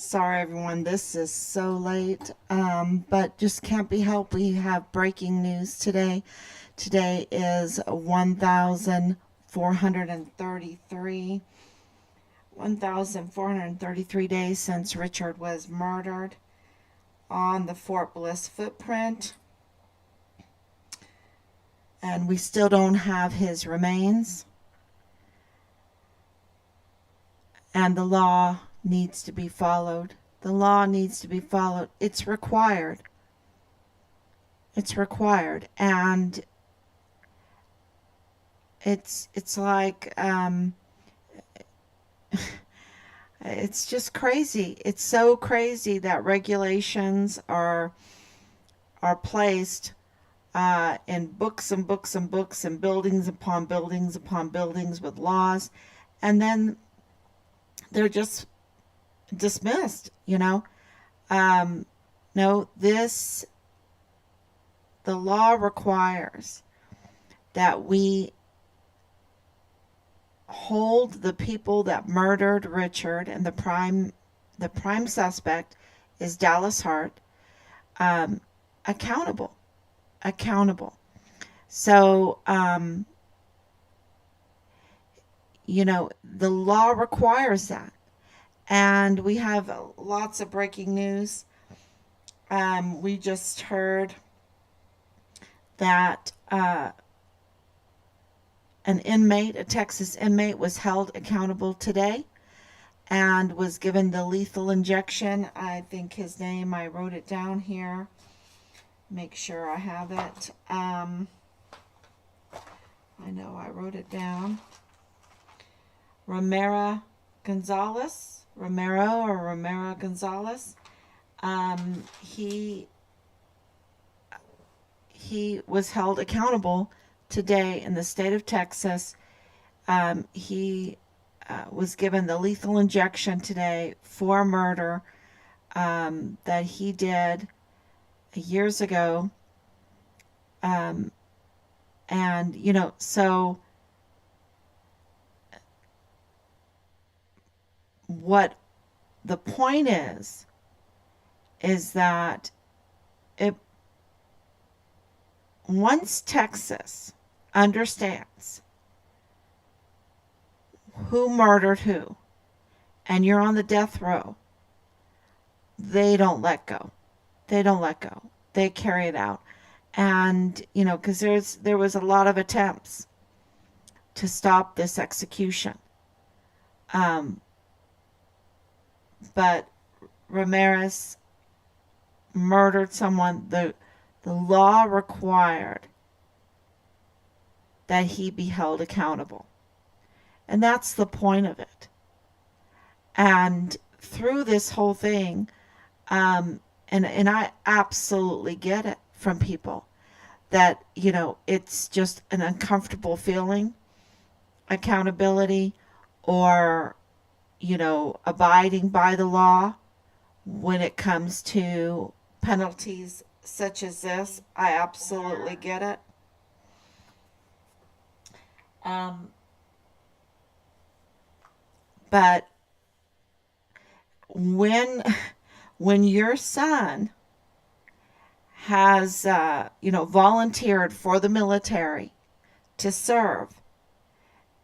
Sorry, everyone, this is so late, but just can't be helped. We have breaking news today. Today is 1,433 days since Richard was murdered on the Fort Bliss footprint, and we still don't have his remains, and the law needs to be followed. The law needs to be followed. It's required. It's required. And it's like it's just crazy. It's so crazy that regulations are placed in books and books and books and buildings upon buildings upon buildings with laws, and then they're just dismissed. No, the law requires that we hold the people that murdered Richard, and the prime suspect is Dallas Hart, um, accountable. Accountable. So, the law requires that. And we have lots of breaking news. We just heard that a Texas inmate, was held accountable today and was given the lethal injection. I think his name, I wrote it down here. Make sure I have it. I know I wrote it down. Romero Gonzalez. He was held accountable today in the state of Texas. He was given the lethal injection today for murder that he did years ago. So what the point is that it once Texas understands who murdered who, and you're on the death row, they don't let go. They don't let go. They carry it out. And, because there was a lot of attempts to stop this execution. But Ramirez murdered someone. The law required that he be held accountable. And that's the point of it. And through this whole thing, and I absolutely get it from people that, it's just an uncomfortable feeling, accountability, or, abiding by the law when it comes to penalties such as this. I absolutely get it. But when your son has volunteered for the military to serve,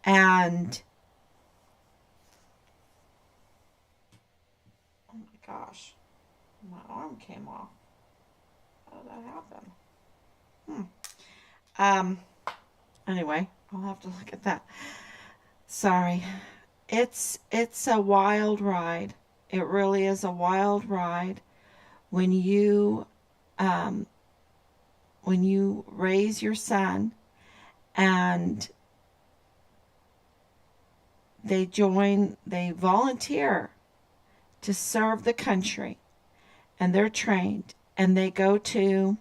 and oh my gosh, my arm came off. How did that happen? Anyway, I'll have to look at that. Sorry. It's a wild ride. It really is a wild ride when you raise your son and they volunteer to serve the country, and they're trained, and they go to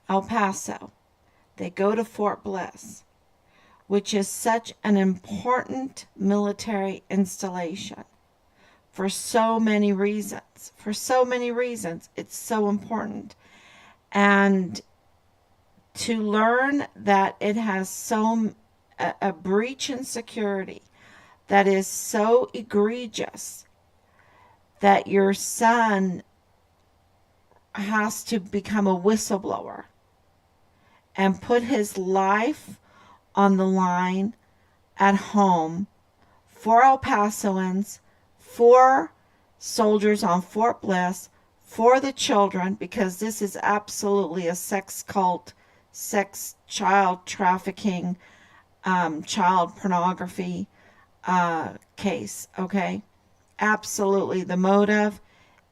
El Paso. They go to Fort Bliss, which is such an important military installation for so many reasons. For so many reasons, it's so important. And to learn that it has a breach in security that is so egregious, that your son has to become a whistleblower and put his life on the line at home for El Pasoans, for soldiers on Fort Bliss, for the children, because this is absolutely a sex cult, sex child trafficking, child pornography case, okay? Absolutely. The motive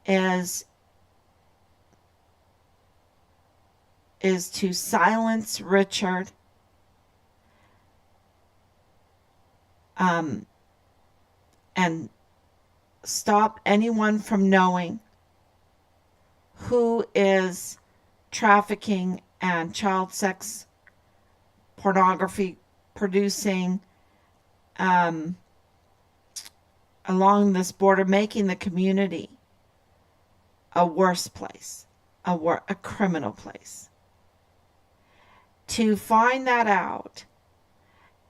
is to silence Richard, and stop anyone from knowing who is trafficking and child sex pornography producing along this border, making the community a worse place, a criminal place. To find that out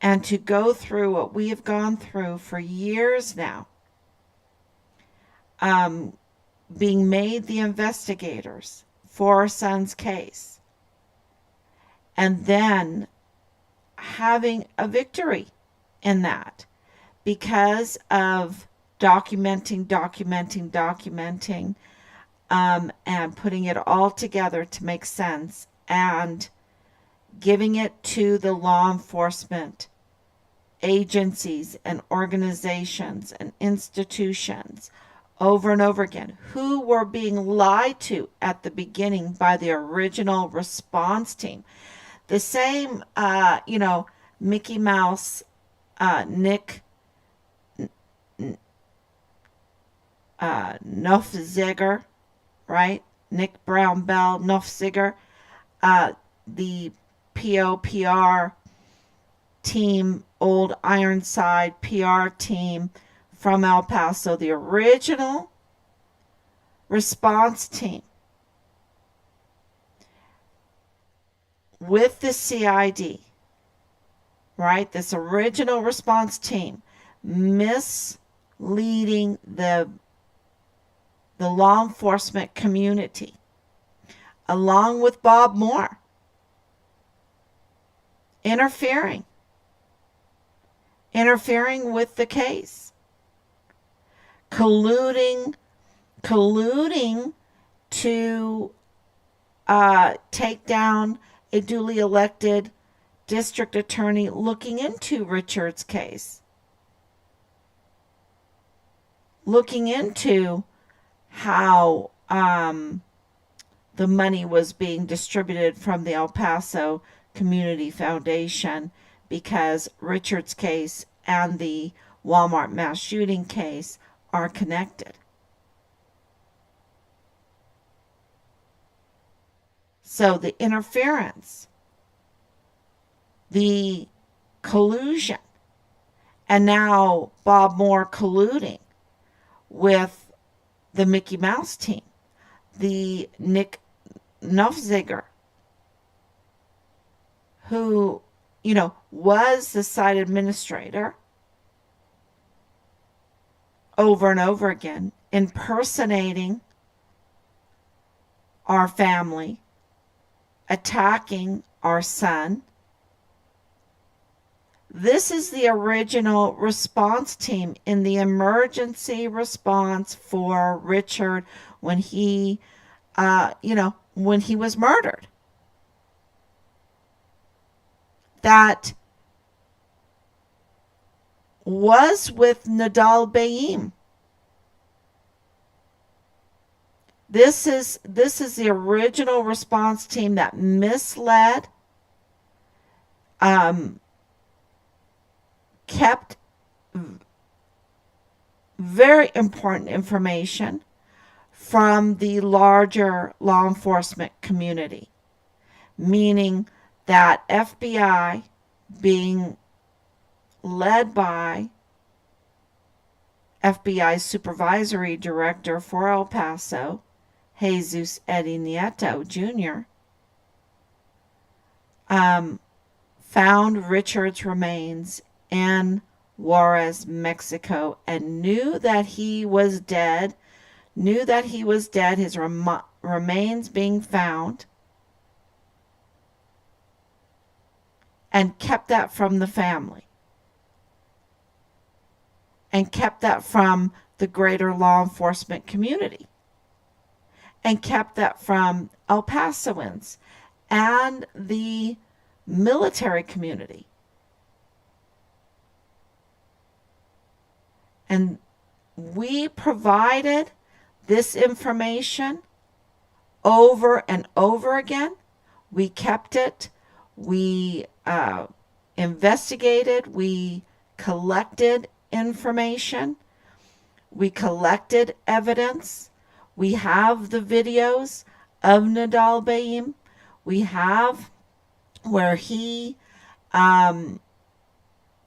and to go through what we have gone through for years now, being made the investigators for our son's case, and then having a victory in that because of documenting, and putting it all together to make sense, and giving it to the law enforcement agencies and organizations and institutions over and over again, who were being lied to at the beginning by the original response team. The same, Mickey Mouse, Nick Nofziger, right? Nick Brown Bell Nofziger, the POPR team, old Ironside PR team from El Paso, the original response team with the CID, right? This original response team misleading the law enforcement community, along with Bob Moore, interfering with the case, colluding to take down a duly elected district attorney looking into Richard's case, looking into how the money was being distributed from the El Paso Community Foundation, because Richard's case and the Walmart mass shooting case are connected. So the interference, the collusion, and now Bob Moore colluding with the Mickey Mouse team, the Nick Nofziger, who, was the site administrator over and over again, impersonating our family, attacking our son. This is the original response team in the emergency response for Richard when he, when he was murdered. That was with Nadal Bayim. This is the original response team that misled, kept very important information from the larger law enforcement community, meaning that FBI, being led by FBI Supervisory Director for El Paso, Jesus Eddie Nieto Jr., found Richard's remains in Juarez, Mexico, and knew that he was dead knew that he was dead, his remains being found, and kept that from the family, and kept that from the greater law enforcement community, and kept that from El Pasoans and the military community. And we provided this information over and over again. We kept it. We investigated. We collected information. We collected evidence. We have the videos of Nadal Bayim. We have where he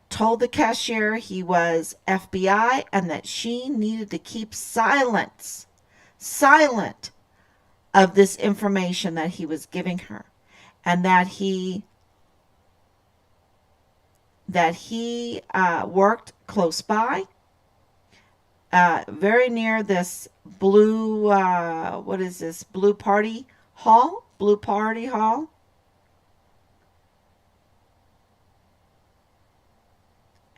told the cashier he was FBI and that she needed to keep silent of this information that he was giving her, and that he worked close by, very near this blue blue party hall.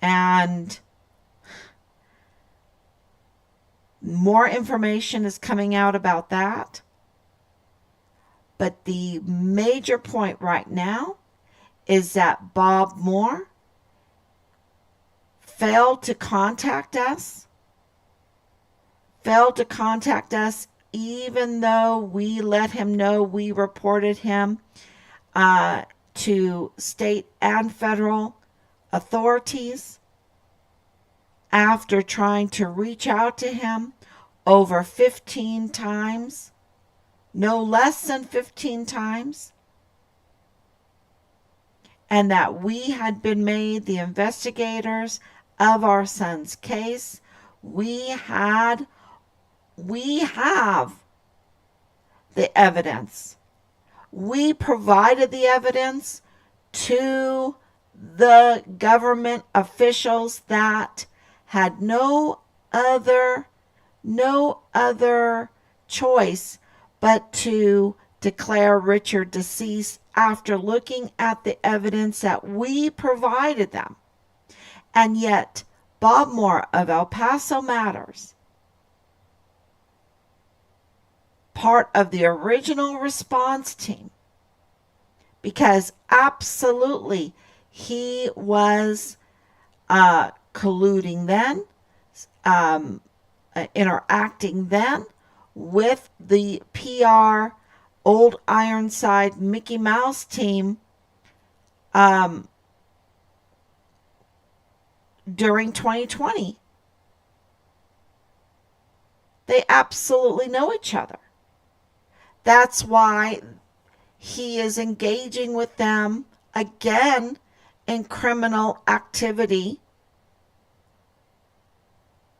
And more information is coming out about that. But the major point right now is that Bob Moore failed to contact us even though we let him know. We reported him to state and federal authorities after trying to reach out to him over 15 times, no less than 15 times, and that we had been made the investigators of our son's case. We have the evidence. We provided the evidence to the government officials that had no other choice but to declare Richard deceased after looking at the evidence that we provided them. And yet, Bob Moore of El Paso Matters, part of the original response team, because absolutely he was colluding then, interacting then with the PR Old Ironside Mickey Mouse team during 2020. They absolutely know each other. That's why he is engaging with them again in criminal activity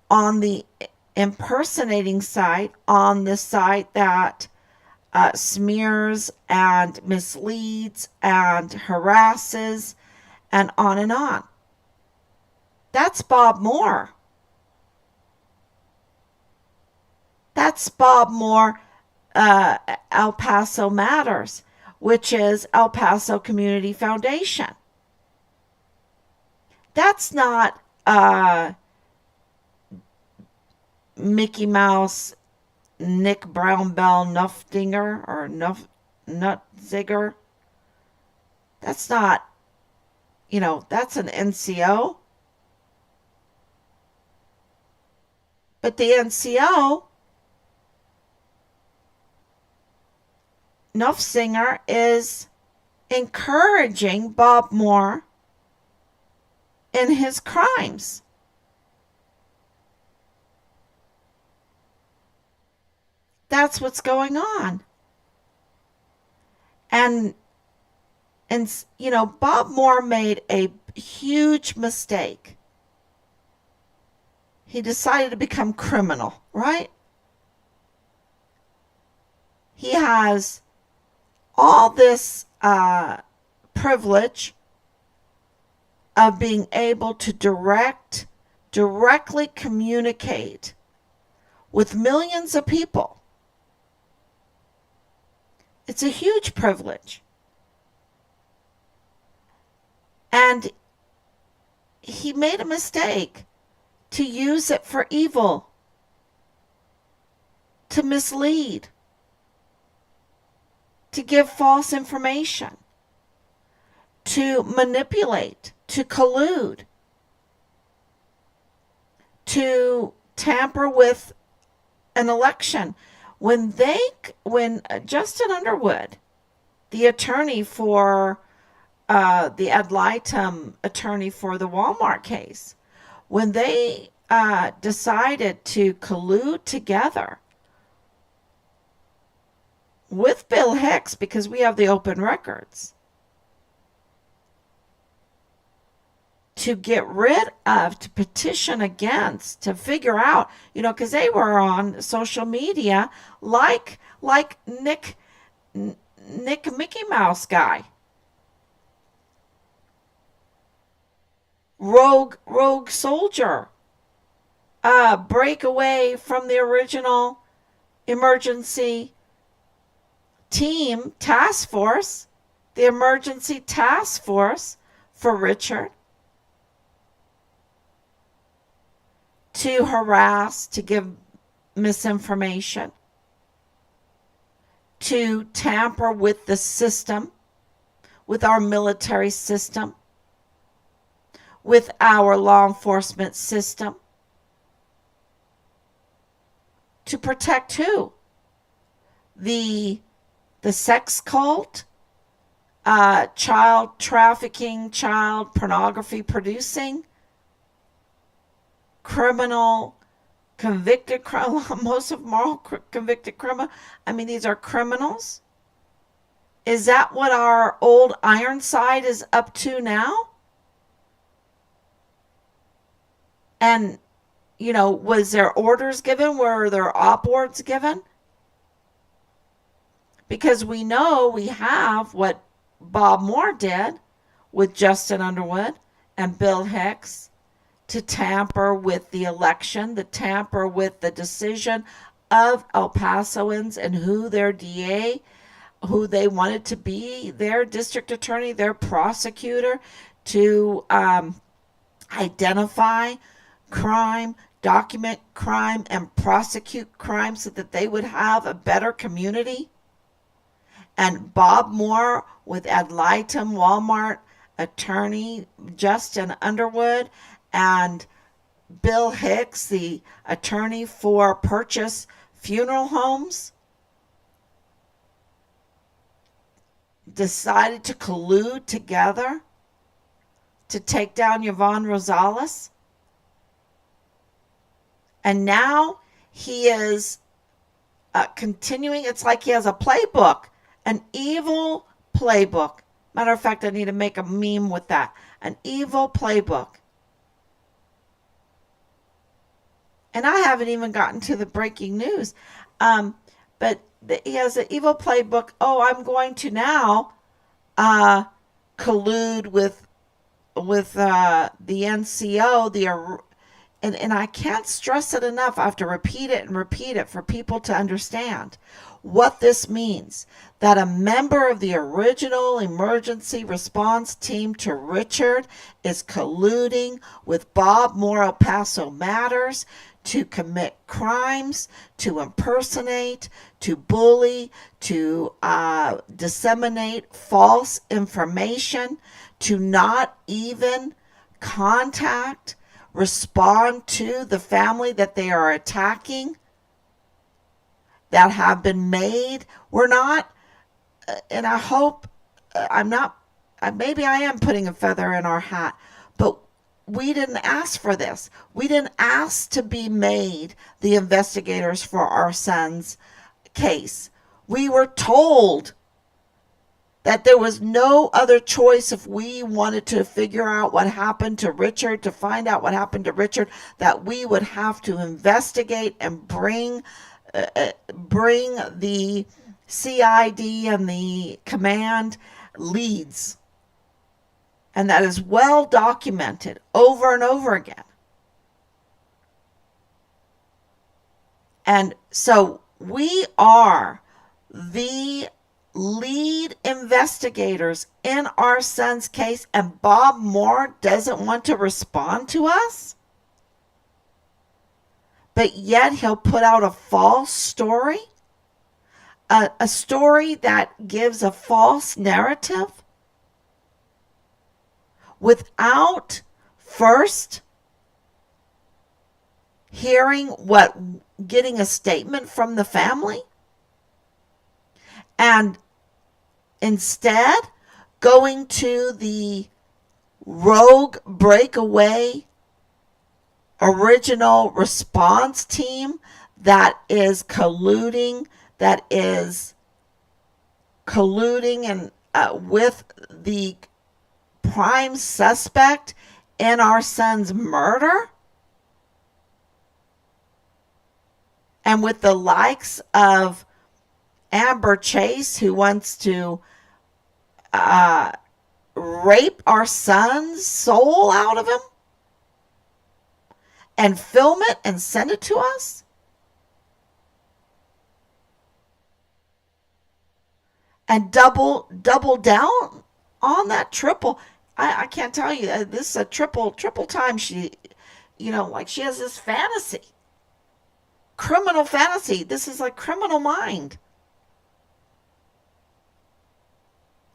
on the impersonating site, on the site that smears and misleads and harasses and on and on. That's Bob Moore. That's Bob Moore, El Paso Matters, which is El Paso Community Foundation. That's not Mickey Mouse, Nick Brown Bell Nuffdinger or Nutzigger. That's not, that's an NCO. But the NCO, Nuffsinger, is encouraging Bob Moore in his crimes. That's what's going on. And Bob Moore made a huge mistake. He decided to become criminal, right? He has all this privilege of being able to directly communicate with millions of people. It's a huge privilege. And he made a mistake to use it for evil, to mislead, to give false information, to manipulate, to collude, to tamper with an election. When Justin Underwood, the attorney for the ad litem attorney for the Walmart case, when they decided to collude together with Bill Hicks, because we have the open records, to get rid of, to petition against, to figure out, because they were on social media like Nick Mickey Mouse guy. Rogue soldier. Break away from the original emergency team task force, the emergency task force for Richard, to harass, to give misinformation, to tamper with the system, with our military system, with our law enforcement system. To protect who? The sex cult, child trafficking, child pornography producing, criminal, convicted criminal, most of them are convicted criminal. These are criminals. Is that what our old Ironside is up to now? And, was there orders given? Were there op orders given? Because we know we have what Bob Moore did with Justin Underwood and Bill Hicks to tamper with the election, to tamper with the decision of El Pasoans and who their DA, who they wanted to be their district attorney, their prosecutor, to identify crime, document crime, and prosecute crime so that they would have a better community. And Bob Moore with ad litem Walmart attorney Justin Underwood, and Bill Hicks, the attorney for Purchase Funeral Homes, decided to collude together to take down Yvonne Rosales. And now he is continuing. It's like he has a playbook, an evil playbook. Matter of fact, I need to make a meme with that. An evil playbook. And I haven't even gotten to the breaking news. But he has an evil playbook. Oh, I'm going to now collude with the NCO, and I can't stress it enough. I have to repeat it for people to understand what this means. That a member of the original emergency response team to Richard is colluding with Bob Moore El Paso Matters to commit crimes, to impersonate, to bully, to disseminate false information, to not even contact, respond to the family that they are attacking, that have been made. We're not, and I hope I'm not, maybe I am putting a feather in our hat, but we didn't ask for this. We didn't ask to be made the investigators for our son's case. We were told that there was no other choice if we wanted to figure out what happened to Richard, to find out what happened to Richard, that we would have to investigate and bring the CID and the command leads. And that is well documented over and over again. And so we are the lead investigators in our son's case, and Bob Moore doesn't want to respond to us? But yet he'll put out a false story, a story that gives a false narrative without first getting a statement from the family, and instead going to the rogue breakaway original response team that is colluding and with the prime suspect in our son's murder, and with the likes of Amber Chase, who wants to rape our son's soul out of him and film it and send it to us? And double down on that triple. I can't tell you. This is a triple time she, like she has this fantasy. Criminal fantasy. This is like Criminal Mind.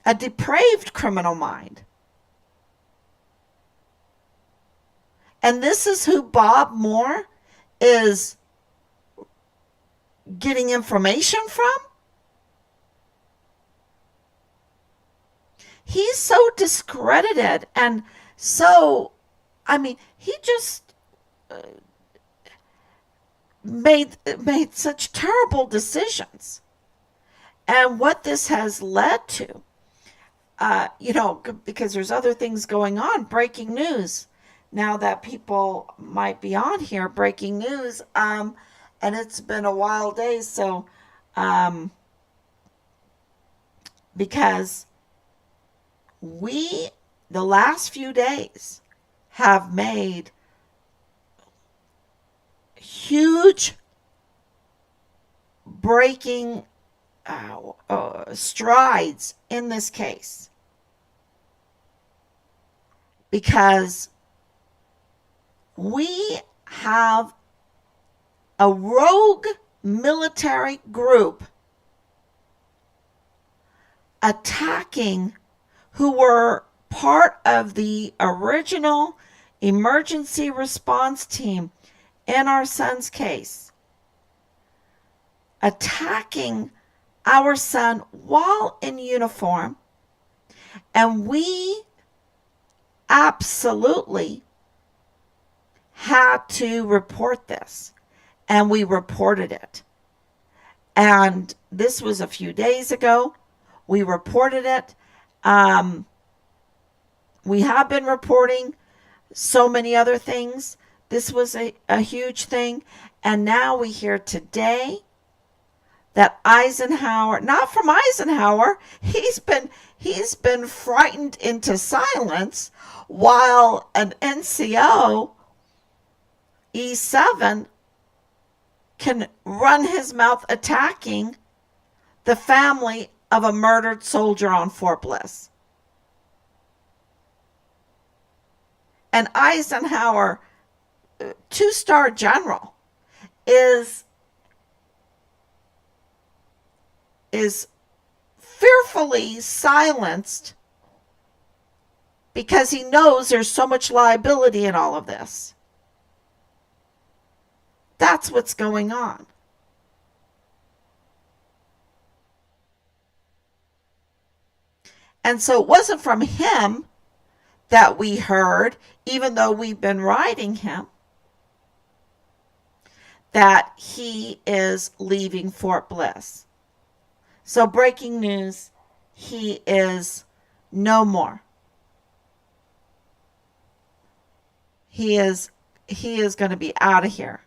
A depraved criminal mind. And this is who Bob Moore is getting information from? He's so discredited, and so, he just made such terrible decisions. And what this has led to, because there's other things going on. Breaking news. Now that people might be on here, breaking news. And it's been a wild day, so, because the last few days, have made huge breaking strides in this case, because we have a rogue military group attacking who were part of the original emergency response team in our son's case, attacking our son while in uniform. And we absolutely had to report this, and we reported it. And this was a few days ago. We reported it. We have been reporting so many other things. This was a huge thing. And now we hear today that Eisenhower, not from Eisenhower, he's been frightened into silence, while an NCO E7 can run his mouth attacking the family of a murdered soldier on Fort Bliss. And Eisenhower, 2-star general, is fearfully silenced because he knows there's so much liability in all of this. That's what's going on. And so it wasn't from him that we heard, even though we've been writing him, that he is leaving Fort Bliss. So breaking news, he is no more. He is going to be out of here.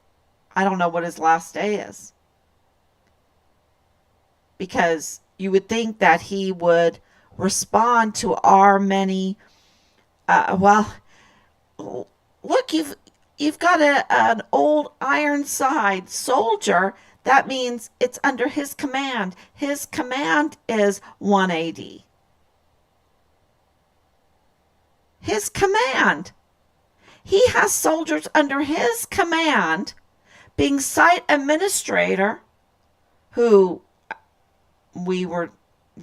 I don't know what his last day is. Because you would think that he would respond to our many, look, you've got an old Ironside soldier. That means it's under his command. His command is 180. His command. He has soldiers under his command, being site administrator, who we were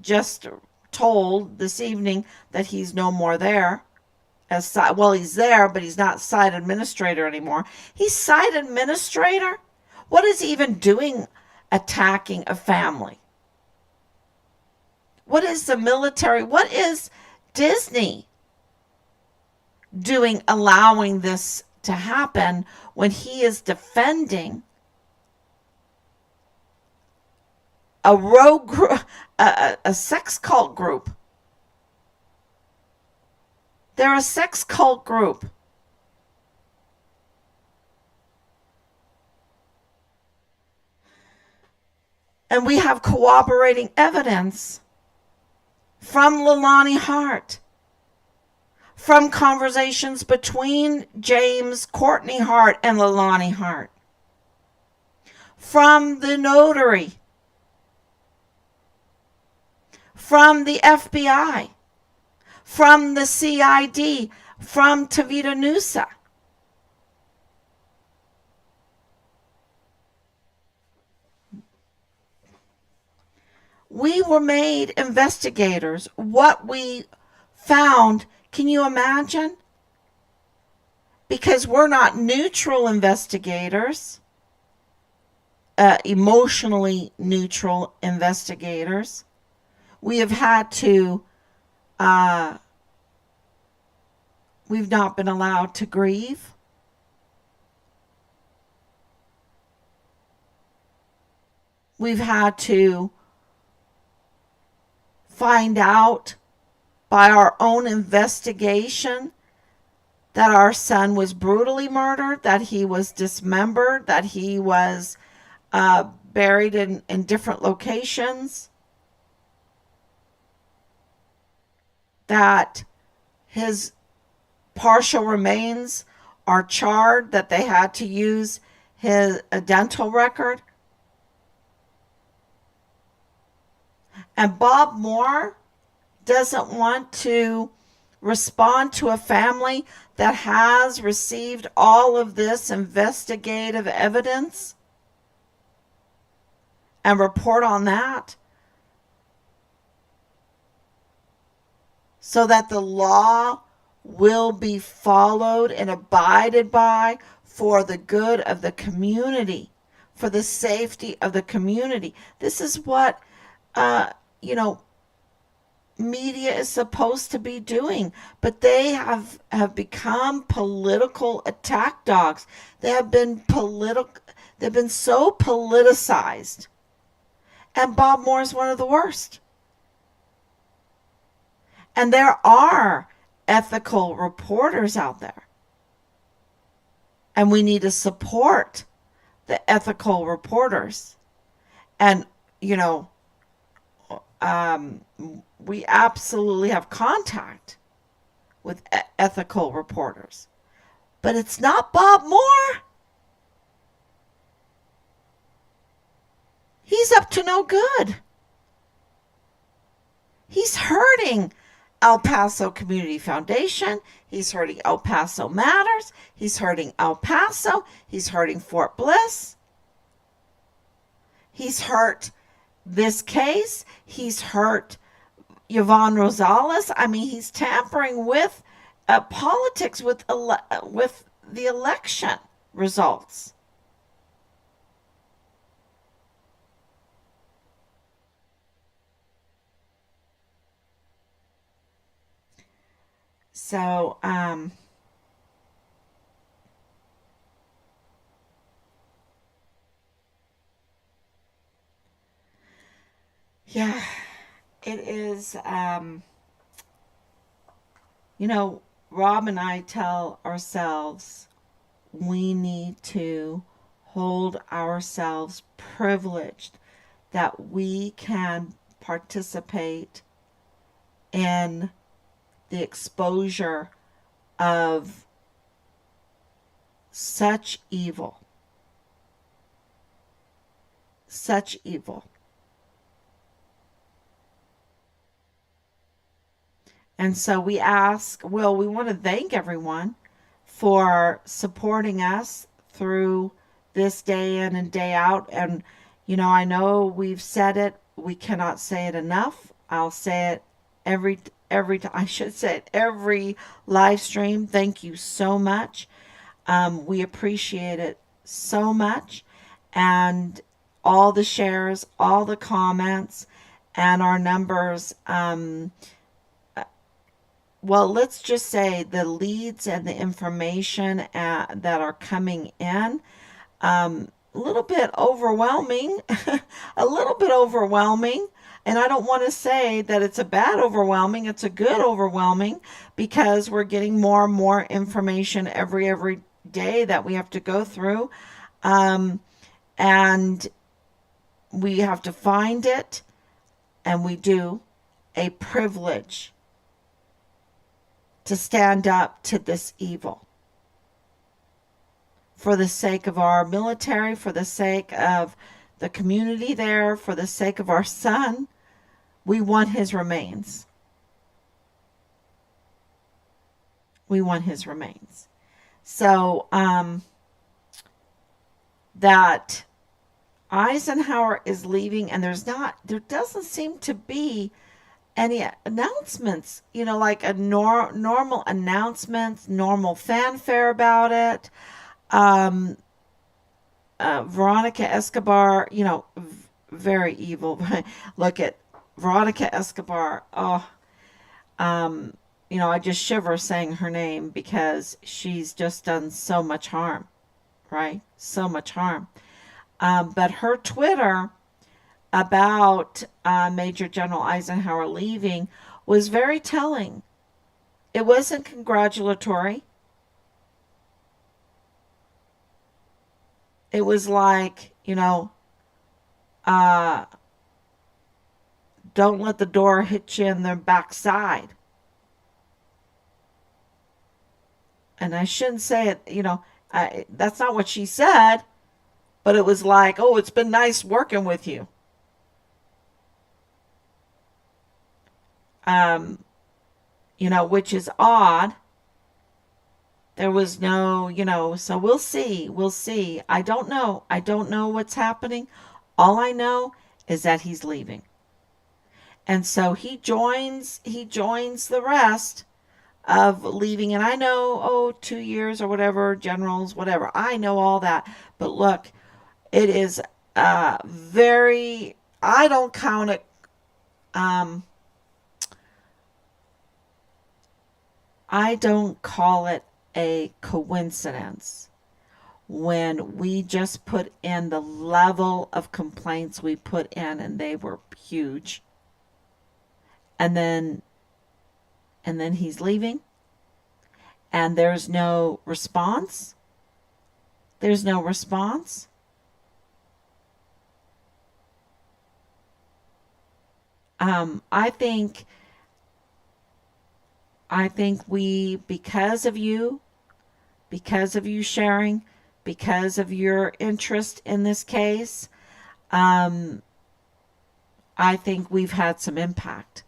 just told this evening that he's no more there. Well, he's there, but he's not site administrator anymore. He's site administrator. What is he even doing attacking a family? What is the military? What is Disney doing allowing this to happen when he is defending a rogue group, a sex cult group? They're a sex cult group. And we have corroborating evidence from Leilani Hart, from conversations between James Courtney Hart and Leilani Hart, from the notary, from the FBI, from the CID, from Tavita Nusa. We were made investigators. What we found, can you imagine? Because we're not neutral investigators, emotionally neutral investigators. We have had to, we've not been allowed to grieve. We've had to find out by our own investigation that our son was brutally murdered, that he was dismembered, that he was buried in different locations, that his partial remains are charred, that they had to use a dental record. And Bob Moore doesn't want to respond to a family that has received all of this investigative evidence and report on that, so that the law will be followed and abided by for the good of the community, for the safety of the community. This is what media is supposed to be doing, but they have become political attack dogs. They have been they've been so politicized, and Bob Moore is one of the worst. And there are ethical reporters out there, and we need to support the ethical reporters. And we absolutely have contact with ethical reporters. But it's not Bob Moore. He's up to no good. He's hurting El Paso Community Foundation. He's hurting El Paso Matters. He's hurting El Paso. He's hurting Fort Bliss. He's hurt this case. He's hurt Yvonne Rosales. I mean, he's tampering with politics, with the election results. So, yeah, it is, Rob and I tell ourselves we need to hold ourselves privileged that we can participate in the exposure of Such evil. Such evil. And so we want to thank everyone for supporting us through this day in and day out. And, I know we've said it, we cannot say it enough. I'll say it every, I should say it every live stream. Thank you so much. We appreciate it so much. And all the shares, all the comments, and our numbers. Well, let's just say the leads and the information that are coming in, a little bit overwhelming, a little bit overwhelming. And I don't want to say that it's a bad overwhelming, it's a good overwhelming, because we're getting more and more information every day that we have to go through. And we have to find it, and we do, a privilege to stand up to this evil for the sake of our military, for the sake of the community there, for the sake of our son. We want his remains. We want his remains. So, that Eisenhower is leaving, and there doesn't seem to be any announcements, like a normal announcements, normal fanfare about it. Veronica Escobar, very evil. Look at Veronica Escobar. Oh, I just shiver saying her name because she's just done so much harm, right? So much harm. But her Twitter about Major General Eisenhower leaving was very telling. It wasn't congratulatory. It was like, don't let the door hit you in the backside. And I shouldn't say it, that's not what she said, but it was like, oh, it's been nice working with you. Which is odd. There was no, so we'll see. We'll see. I don't know. I don't know what's happening. All I know is that he's leaving. And so he joins the rest of leaving. And I know, 2 years or whatever, generals, whatever. I know all that. But look, it is very, I don't count it, I don't call it a coincidence when we just put in the level of complaints we put in, and they were huge. And then he's leaving, and there's no response. There's no response. I think we, because of you sharing, because of your interest in this case, I think we've had some impact.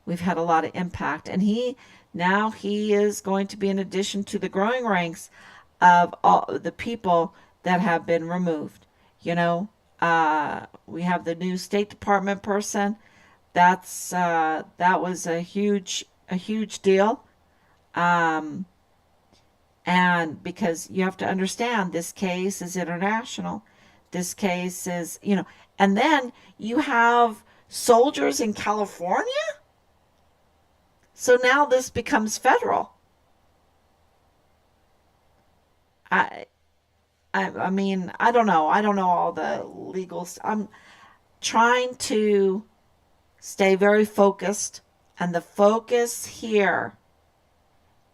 We've had a lot of impact. And he is going to be in addition to the growing ranks of all the people that have been removed. We have the new State Department person. That was a huge deal. And because you have to understand, this case is international. This case is, and then you have soldiers in California. So now this becomes federal. I mean, I don't know. I don't know all the legal. I'm trying to stay very focused. And the focus here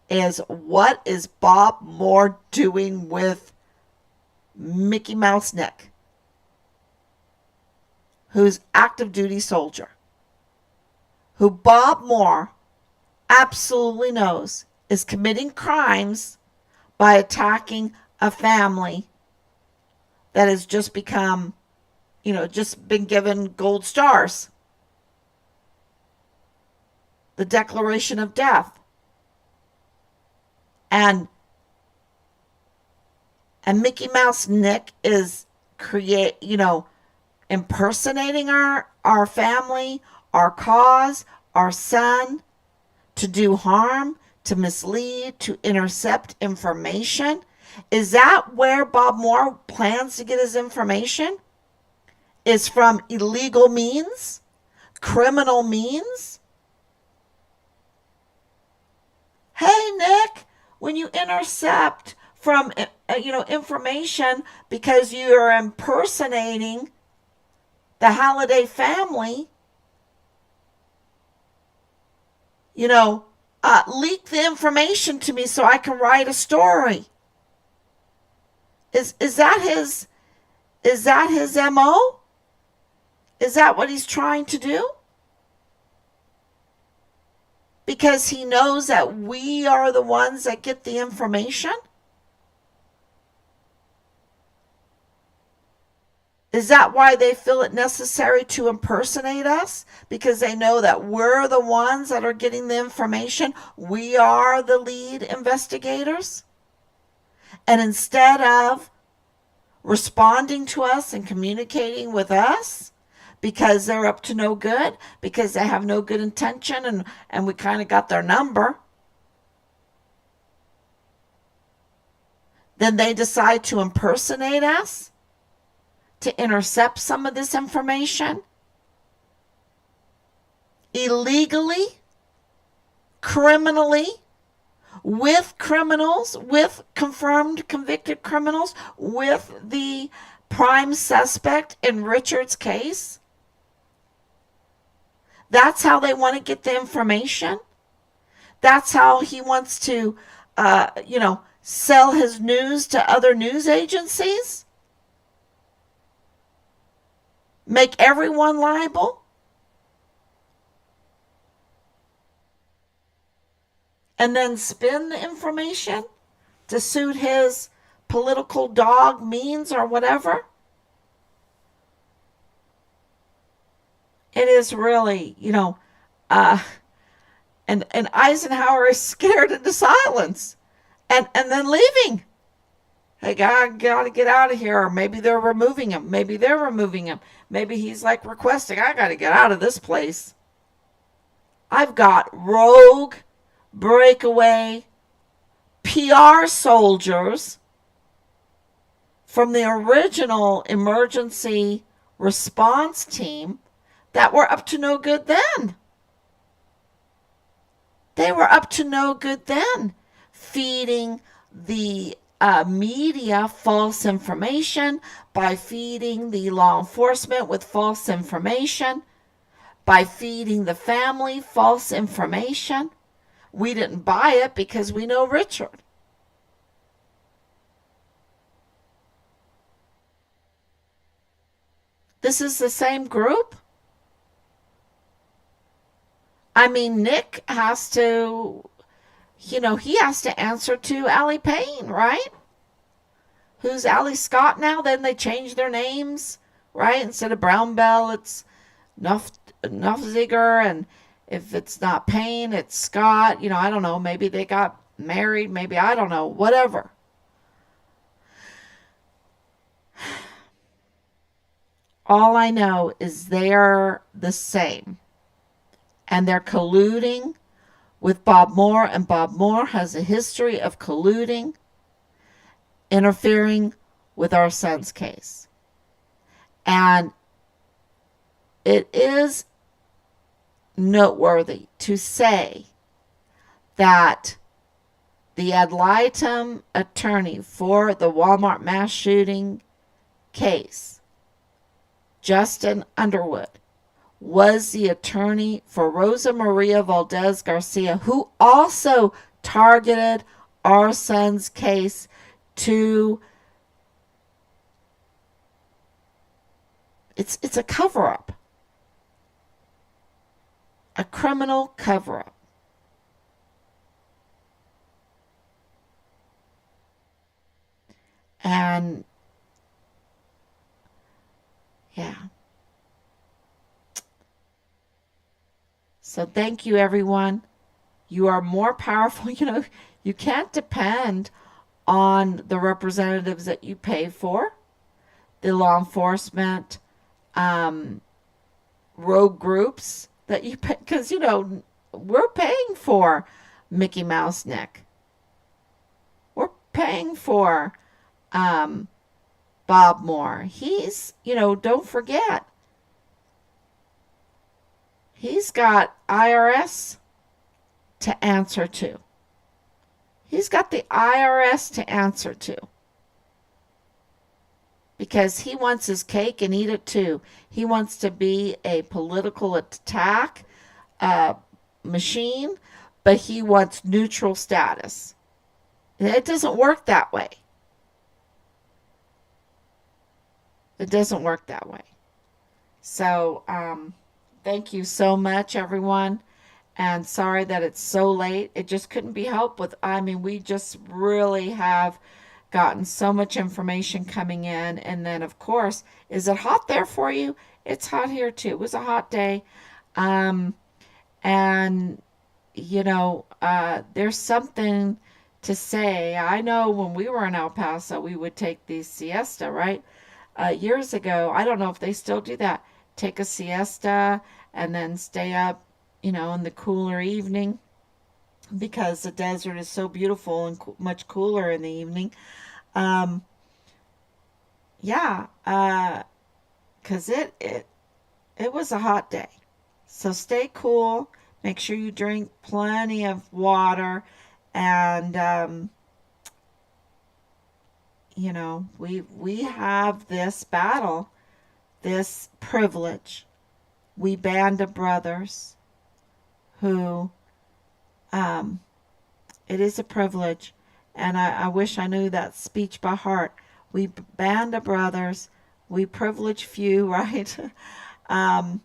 is, what is Bob Moore doing with Mickey Mouse Nick, who's active duty soldier, who Bob Moore absolutely knows is committing crimes by attacking a family that has just become, just been given gold stars, the declaration of death. And Mickey Mouse Nick is impersonating our family, our cause, our son, to do harm, to mislead, to intercept information. Is that where Bob Moore plans to get his information? Is from illegal means? Criminal means? Hey, Nick, when you intercept from information because you are impersonating the Halliday family, leak the information to me so I can write a story. Is that his MO? Is that what he's trying to do? Because he knows that we are the ones that get the information? Is that why they feel it necessary to impersonate us? Because they know that we're the ones that are getting the information. We are the lead investigators. And instead of responding to us and communicating with us, because they're up to no good, because they have no good intention, and we kind of got their number, then they decide to impersonate us, to intercept some of this information illegally, criminally, with criminals, with confirmed convicted criminals, with the prime suspect in Richard's case. That's how they want to get the information. That's how he wants to, sell his news to other news agencies. Make everyone liable. And then spin the information to suit his political dog means or whatever. It is really, and Eisenhower is scared into silence and then leaving. Hey, I gotta get out of here. Or maybe they're removing him. Maybe they're removing him. Maybe he's like requesting, I gotta get out of this place. I've got rogue, breakaway, PR soldiers from the original emergency response team that were up to no good then. They were up to no good then, feeding the media false information, by feeding the law enforcement with false information, by feeding the family false information. We didn't buy it because we know Richard. This is the same group? I mean, Nick has to, he has to answer to Allie Payne, right? Who's Allie Scott now? Then they changed their names, right? Instead of Brown Bell, it's Nuffziger, and if it's not Payne, it's Scott. I don't know. Maybe they got married. Maybe, I don't know. Whatever. All I know is they're the same. And they're colluding with Bob Moore, and Bob Moore has a history of colluding, interfering with our son's case. And it is noteworthy to say that the ad litem attorney for the Walmart mass shooting case, Justin Underwood, was the attorney for Rosa Maria Valdez Garcia, who also targeted our son's case to... It's a cover-up. A criminal cover-up. And yeah. So thank you, everyone. You are more powerful. You can't depend on the representatives that you pay for, the law enforcement, um, rogue groups that you pay, because, we're paying for Mickey Mouse Nick. We're paying for um, Bob Moore. Don't forget, he's got IRS to answer to. He's got the IRS to answer to because he wants his cake and eat it too. He wants to be a political attack uh, machine, but he wants neutral status. It doesn't work that way. It doesn't work that way. So, thank you so much, everyone. And sorry that it's so late. It just couldn't be helped with. I mean, we just really have gotten so much information coming in. And then, of course, is it hot there for you? It's hot here too. It was a hot day. Um, and, there's something to say. I know when we were in El Paso, we would take the siesta, right? Years ago, I don't know if they still do that. Take a siesta and then stay up, in the cooler evening because the desert is so beautiful and much cooler in the evening. Um, yeah, because it was a hot day. So stay cool. Make sure you drink plenty of water, and we have this battle, this privilege. We band of brothers who um, it is a privilege, and I wish I knew that speech by heart. We band of brothers, we privilege few, right? um,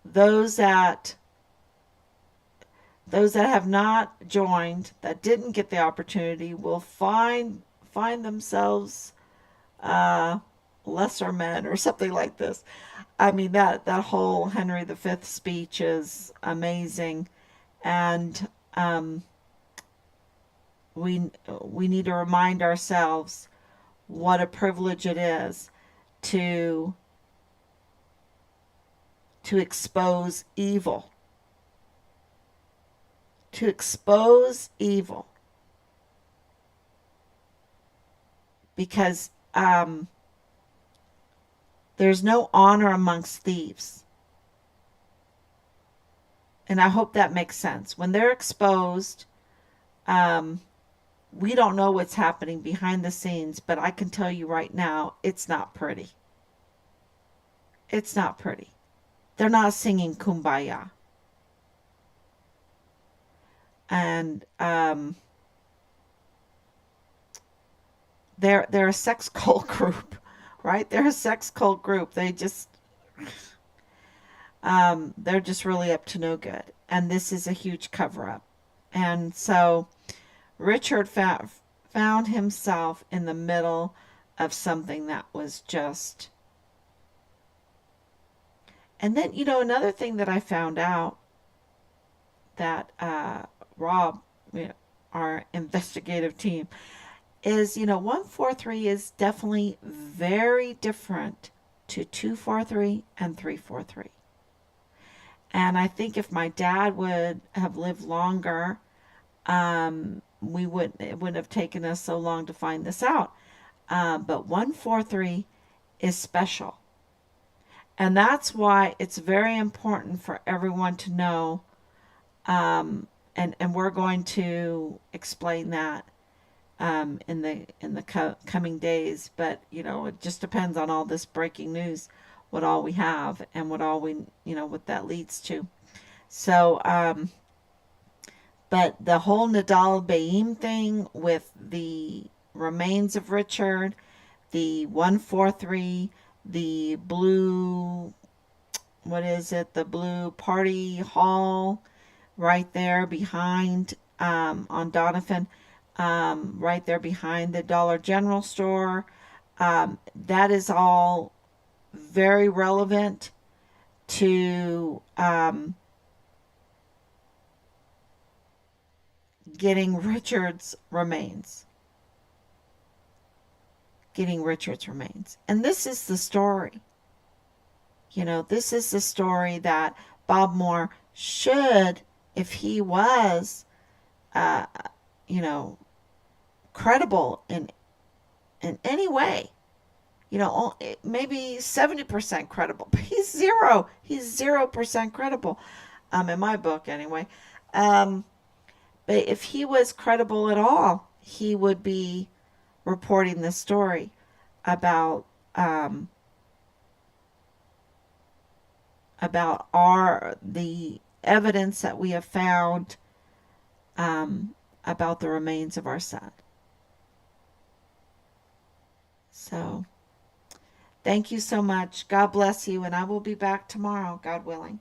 those that those that have not joined, that didn't get the opportunity, will find themselves uh, lesser men or something like this. I mean that whole Henry V speech is amazing, and we we need to remind ourselves what a privilege it is to expose evil, to expose evil, because there's no honor amongst thieves. And I hope that makes sense. When they're exposed, um, we don't know what's happening behind the scenes, but I can tell you right now, it's not pretty. It's not pretty. They're not singing Kumbaya. And they're a sex cult group, right? They're a sex cult group. They're just really up to no good, and this is a huge cover up. And so Richard found himself in the middle of something that was just. And then, another thing that I found out that Rob, our investigative team, is 143 is definitely very different to 243 and 343. And I think if my dad would have lived longer, it wouldn't have taken us so long to find this out. But 143 is special. And that's why it's very important for everyone to know. And we're going to explain that in the coming days. But it just depends on all this breaking news, what all we have, and what all what that leads to. So, but the whole Nadal Baim thing with the remains of Richard, the 143, the blue, what is it? The blue party hall right there behind on Donovan. right there behind the Dollar General store. That is all very relevant to getting Richard's remains. Getting Richard's remains. And this is the story. This is the story that Bob Moore should, if he was, uh, you know, credible in any way, maybe 70% credible, but he's zero. He's 0% credible, in my book anyway. Um, but if he was credible at all, he would be reporting this story about um, the evidence that we have found about the remains of our son. So, thank you so much. God bless you, and I will be back tomorrow, God willing.